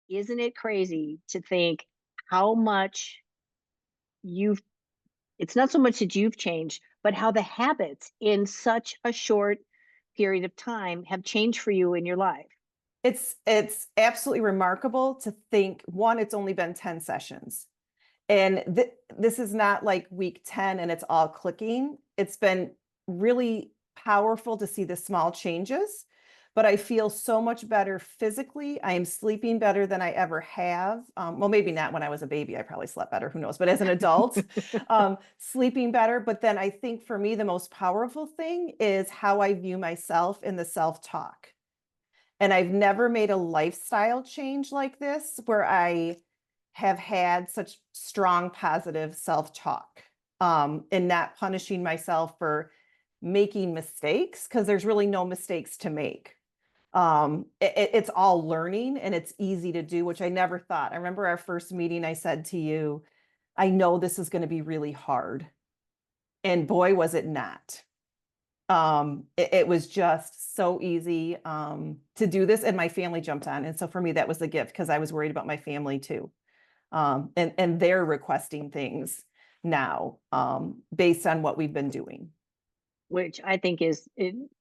isn't it crazy to think how much you've, it's not so much that you've changed, but how the habits in such a short period of time have changed for you in your life? It's absolutely remarkable to think, one, it's only been 10 sessions. And this is not like week 10 and it's all clicking. It's been really powerful to see the small changes, but I feel so much better physically. I am sleeping better than I ever have. Well, maybe not when I was a baby. I probably slept better, who knows? But as an adult, sleeping better. But then I think for me, the most powerful thing is how I view myself in the self-talk. And I've never made a lifestyle change like this where I have had such strong positive self-talk, and not punishing myself for making mistakes because there's really no mistakes to make. It's all learning and it's easy to do, which I never thought. I remember our first meeting, I said to you, I know this is going to be really hard. And boy, was it not. It was just so easy to do this, and my family jumped on. And so for me, that was the gift because I was worried about my family too. And they're requesting things now based on what we've been doing. Which I think is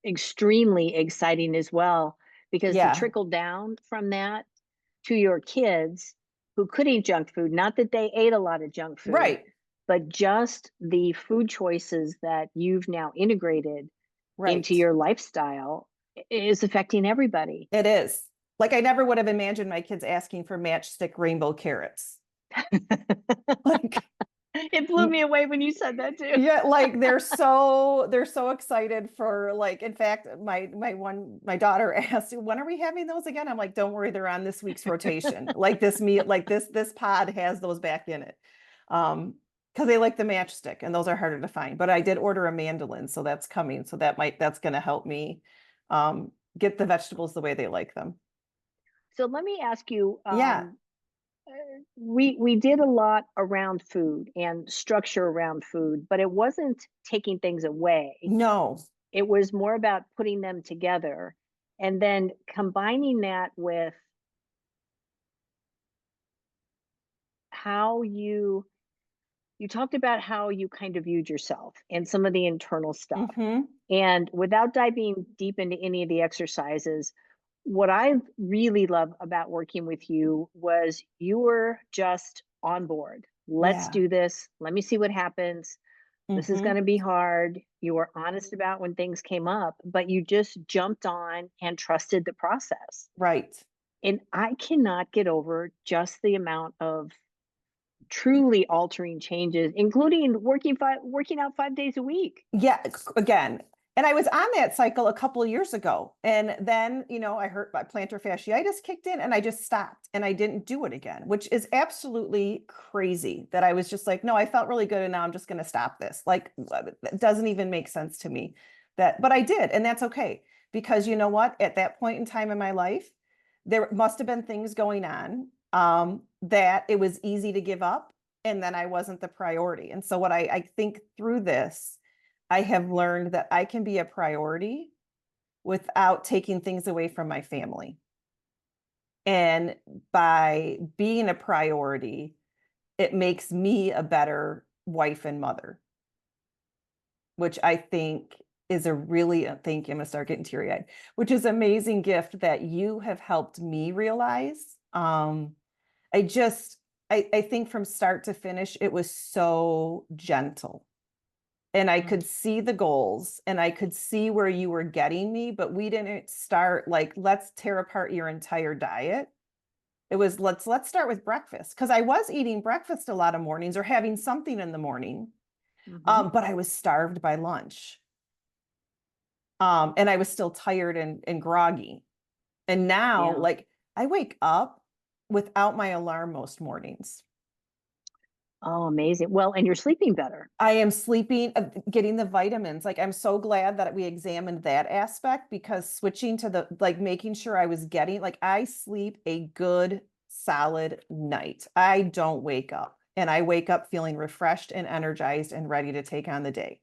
extremely exciting as well, because the Yeah, trickle down from that to your kids who could eat junk food, not that they ate a lot of junk food, right, but just the food choices that you've now integrated into right. your lifestyle is affecting everybody. It is. Like I never would have imagined my kids asking for matchstick rainbow carrots. Like It blew me away when you said that too. yeah, like they're so excited for like in fact my daughter asked, when are we having those again? I'm like, don't worry, they're on this week's rotation. Like this meal, like this pod has those back in it. Because they like the matchstick and those are harder to find. But I did order a mandolin, so that's coming. So that's gonna help me get the vegetables the way they like them. So let me ask you, Yeah. we did a lot around food and structure around food, but it wasn't taking things away. No. It was more about putting them together and then combining that with how you talked about how you kind of viewed yourself and some of the internal stuff. Mm-hmm. And without diving deep into any of the exercises, what I really love about working with you was you were just on board. Let's Yeah. do this. Let me see what happens. This is going Mm-hmm. to be hard. You were honest about when things came up, but you just jumped on and trusted the process. Right. And I cannot get over just the amount of truly altering changes, including working out 5 days a week. Yeah, again. And I was on that cycle a couple of years ago. And then, I hurt my plantar fasciitis kicked in and I just stopped and I didn't do it again, which is absolutely crazy that I was just like, no, I felt really good and now I'm just going to stop this. Like, it doesn't even make sense to me but I did. And that's okay. Because you know what? At that point in time in my life, there must have been things going on that it was easy to give up and then I wasn't the priority. And so what I think through this, I have learned that I can be a priority without taking things away from my family. And by being a priority, it makes me a better wife and mother, which I think is a really, thank you, I'm gonna start getting teary-eyed, which is an amazing gift that you have helped me realize. I just, I think from start to finish, it was so gentle. And I could see the goals and I could see where you were getting me, but we didn't start like, let's tear apart your entire diet. It was let's start with breakfast because I was eating breakfast a lot of mornings or having something in the morning, Mm-hmm. but I was starved by lunch, and I was still tired and groggy. And now, Yeah. like, I wake up without my alarm most mornings. Oh, amazing. Well, and you're sleeping better. I am sleeping, getting the vitamins. Like, I'm so glad that we examined that aspect because switching to like making sure I was getting, like, I sleep a good, solid night. I don't wake up and I wake up feeling refreshed and energized and ready to take on the day,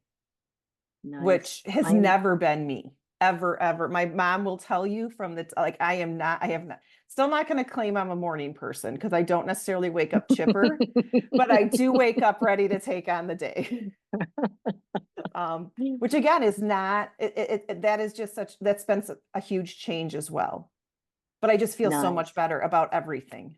Nice. which has never been me ever, ever. My mom will tell you from the, like, I am not, I have not. Still not going to claim I'm a morning person because I don't necessarily wake up chipper, but I do wake up ready to take on the day. Which again is not, that is just such, that's been a huge change as well. But I just feel so much Nice. better about everything.